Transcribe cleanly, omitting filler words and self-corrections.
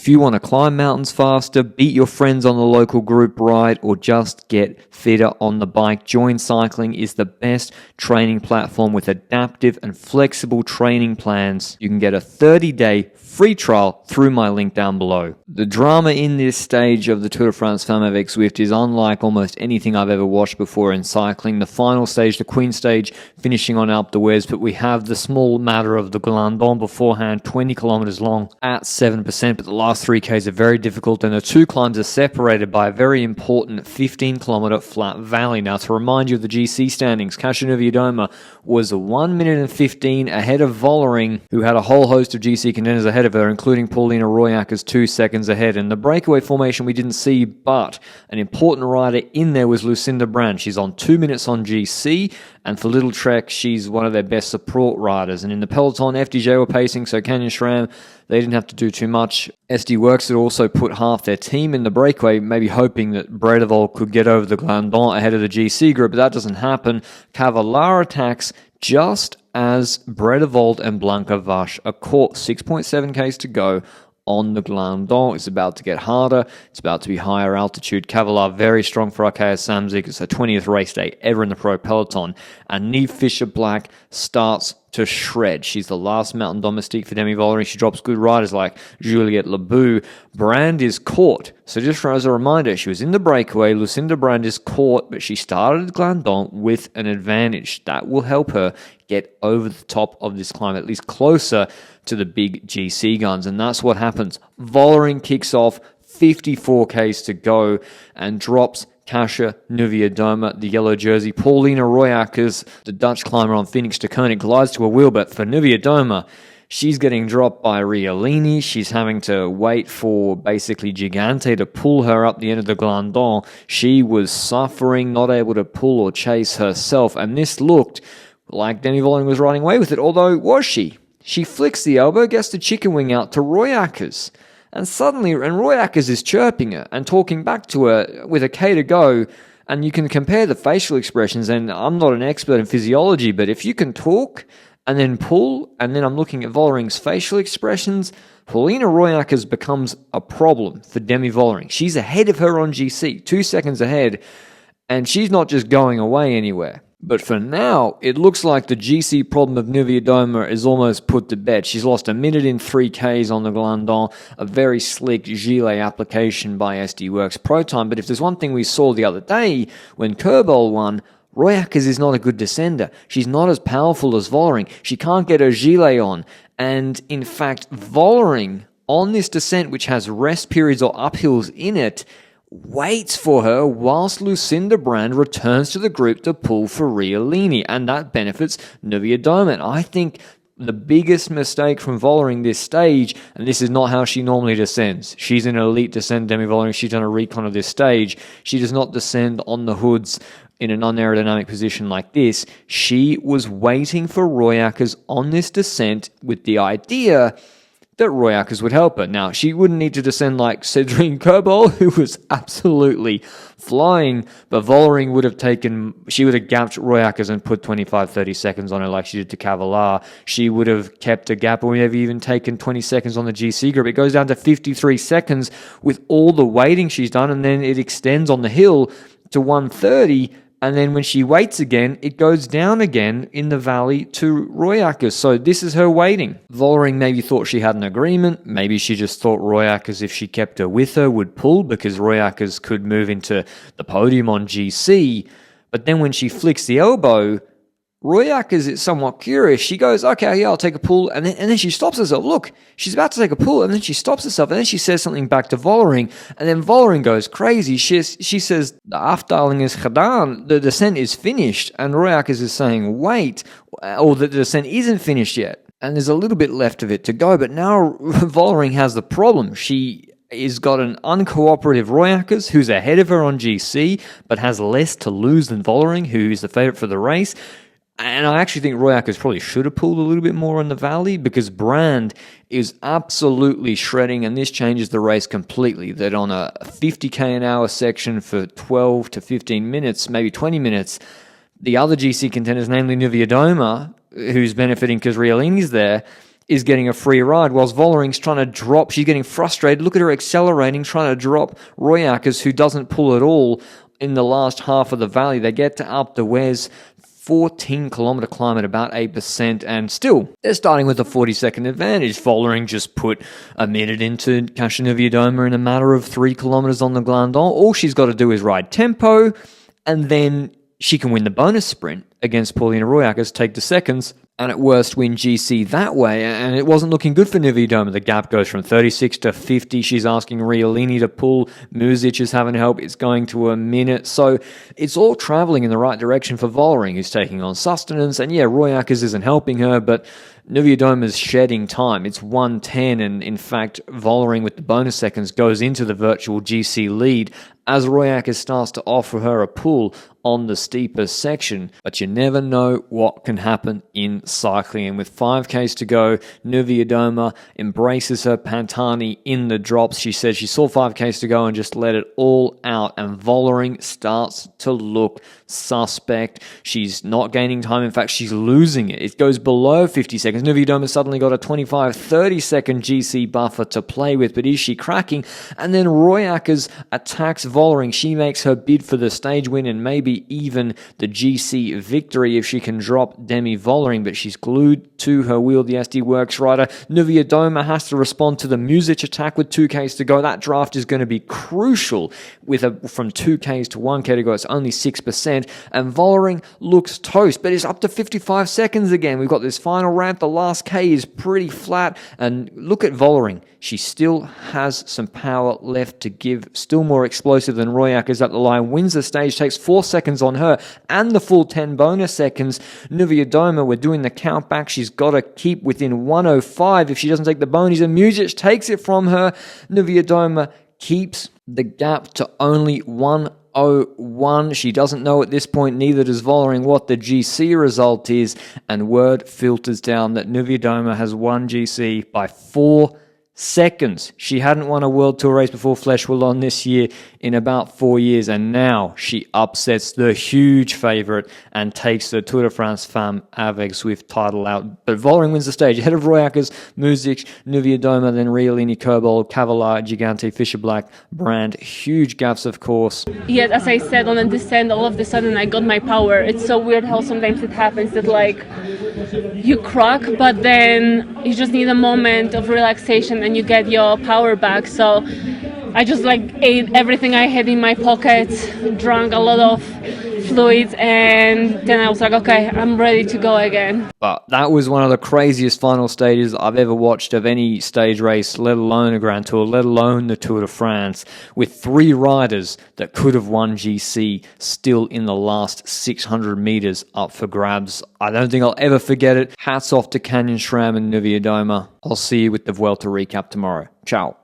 If you want to climb mountains faster, beat your friends on the local group ride, or just get fitter on the bike, Join Cycling is the best training platform with adaptive and flexible training plans. You can get a 30-day free trial through my link down below. The drama in this stage of the Tour de France Femmes avec Zwift is unlike almost anything I've ever watched before in cycling. The final stage, the Queen stage, finishing on Alpe d'Huez, but we have the small matter of the Glandon beforehand, 20 kilometers long at 7%, but the last 3Ks are very difficult, and the two climbs are separated by a very important 15-kilometer flat valley. Now, to remind you of the GC standings, Niewiadoma was 1 minute and 15 ahead of Vollering, who had a whole host of GC contenders ahead of her, including Paulina Royakkers 2 seconds ahead. And the breakaway formation we didn't see, but an important rider in there was Lucinda Brand. She's on 2 minutes on GC, and for Little Trek, she's one of their best support riders. And in the peloton, FDJ were pacing, so Canyon SRAM, they didn't have to do too much. SD Works had also put half their team in the breakaway, maybe hoping that Bredevold could get over the Glandon ahead of the GC group, but that doesn't happen. Cavallard attacks just as Bredevold and Blanca Vash are caught. 6.7 Ks to go on the Glandon. It's about to get harder. It's about to be higher altitude. Cavallard very strong for Arkea Samsic. It's her 20th race day ever in the pro peloton. And Neve Fisher-Black starts to shred. She's the last mountain domestique for Demi Vollering. She drops good riders like Juliette Lebeau. Brand is caught. So just as a reminder, she was in the breakaway. Lucinda Brand is caught, but she started at Glandon with an advantage. That will help her get over the top of this climb, at least closer to the big GC guns. And that's what happens. Vollering kicks off, 54 Ks to go, and drops Kasia Niewiadoma, the yellow jersey. Paulina Royakkers, the Dutch climber on Phoenix to Koenig, glides to a wheel, but for Niewiadoma, she's getting dropped by Riolini. She's having to wait for basically Gigante to pull her up the end of the Glandon. She was suffering, not able to pull or chase herself, and this looked like Demi Vollering was riding away with it, although was she? She flicks the elbow, gets the chicken wing out to Royakkers. And suddenly, Royakkers is chirping her and talking back to her with a K to go. And you can compare the facial expressions, and I'm not an expert in physiology, but if you can talk and then pull, and then I'm looking at Vollering's facial expressions, Paulina Royakkers becomes a problem for Demi Vollering. She's ahead of her on GC, 2 seconds ahead, and she's not just going away anywhere. But for now, it looks like the GC problem of Niewiadoma is almost put to bed. She's lost a minute in 3Ks on the Glandon, a very slick gilet application by SD Works Pro Time. But if there's one thing we saw the other day when Kerbal won, Royakkers is not a good descender. She's not as powerful as Vollering. She can't get her gilet on. And in fact, Vollering on this descent, which has rest periods or uphills in it, waits for her whilst Lucinda Brand returns to the group to pull for Riolini, and that benefits Niewiadoma. I think the biggest mistake from Vollering this stage, and this is not how she normally descends. She's an elite descent, Demi Vollering. She's done a recon of this stage. She does not descend on the hoods in an unaerodynamic position like this. She was waiting for Royakkers on this descent with the idea that Royakkers would help her. Now, she wouldn't need to descend like Cedrine Kerbal, who was absolutely flying, but Vollering would have gapped Royakkers and put 25-30 seconds on her like she did to Cavallard. She would have kept a gap, or maybe even taken 20 seconds on the GC group. It goes down to 53 seconds with all the waiting she's done, and then it extends on the hill to 130. And then when she waits again, it goes down again in the valley to Royakkers. So this is her waiting. Vollering maybe thought she had an agreement. Maybe she just thought Royakkers, if she kept her with her, would pull because Royakkers could move into the podium on GC. But then when she flicks the elbow, Royakkers is somewhat curious. She goes, okay, yeah, I'll take a pull. And then she stops herself. Look, she's about to take a pull. And then she stops herself. And then she says something back to Vollering. And then Vollering goes crazy. She says, the afdaling is gedaan. The descent is finished. And Royakkers is saying, wait, or the descent isn't finished yet. And there's a little bit left of it to go. But now Vollering has the problem. She is got an uncooperative Royakkers who's ahead of her on GC, but has less to lose than Vollering, who is the favourite for the race. And I actually think Royakkers probably should have pulled a little bit more in the valley because Brand is absolutely shredding, and this changes the race completely. That on a 50k an hour section for 12 to 15 minutes, maybe 20 minutes, the other GC contenders, namely Niewiadoma, who's benefiting because Riolini's there, is getting a free ride, whilst Vollering's trying to drop. She's getting frustrated. Look at her accelerating, trying to drop Royakkers, who doesn't pull at all in the last half of the valley. They get to Alpe d'Huez, 14-kilometer climb at about 8%, and still, they're starting with a 40-second advantage. Vollering just put a minute into Niewiadoma in a matter of 3 kilometers on the Glandon. All she's got to do is ride tempo, and then she can win the bonus sprint against Paulina Royakkers, take the seconds, and at worst win GC that way. And it wasn't looking good for Niewiadoma. The gap goes from 36 to 50. She's asking Riolini to pull. Muzic is having help. It's going to a minute. So it's all traveling in the right direction for Vollering, who's taking on sustenance. And yeah, Royakkers isn't helping her, but Niewiadoma's shedding time. It's 1:10, and in fact, Vollering with the bonus seconds goes into the virtual GC lead as Royakkers starts to offer her a pull on the steeper section. But you never know what can happen in cycling. And with 5Ks to go, Niewiadoma embraces her Pantani in the drops. She says she saw 5Ks to go and just let it all out. And Vollering starts to look suspect. She's not gaining time. In fact, she's losing it. It goes below 50 seconds. Niewiadoma suddenly got a 25-30 second GC buffer to play with, but is she cracking? And then Royakkers attacks Vollering. She makes her bid for the stage win and maybe even the GC victory if she can drop Demi Vollering, but she's glued to her wheel, the SD Works rider. Niewiadoma has to respond to the Muzic attack with 2Ks to go. That draft is going to be crucial with from 2Ks to 1K to go. It's only 6%, and Vollering looks toast, but it's up to 55 seconds again. We've got this final ramp. The last K is pretty flat, and look at Vollering. She still has some power left to give, still more explosive than Royakkers up the line, wins the stage, takes 4 seconds on her and the full 10 bonus seconds. Niewiadoma, we're doing the count back. She's got to keep within 105 if she doesn't take the bonies, and Muzic takes it from her. Niewiadoma keeps the gap to only 101. She doesn't know at this point, neither does Vollering, what the GC result is, and word filters down that Niewiadoma has won GC by 4 seconds. She hadn't won a World Tour race before Flèche Wallonne this year in about 4 years, and now she upsets the huge favourite and takes the Tour de France Femmes avec Zwift title out. But Vollering wins the stage ahead of Royakkers, Muzic, Niewiadoma, then Riolini, Kobold, Cavallari, Gigante, Fisher Black, Brand. Huge gaps, of course. Yet, as I said, on the descent, all of a sudden I got my power. It's so weird how sometimes it happens that like you crack, but then you just need a moment of relaxation and you get your power back. So I just like ate everything I had in my pocket, drank a lot of fluids, and then I was like, okay, I'm ready to go again. But that was one of the craziest final stages I've ever watched of any stage race, let alone a Grand Tour, let alone the Tour de France, with 3 riders that could have won GC still in the last 600 meters up for grabs. I don't think I'll ever forget it. Hats off to Canyon SRAM and Niewiadoma. I'll see you with the Vuelta recap tomorrow. Ciao.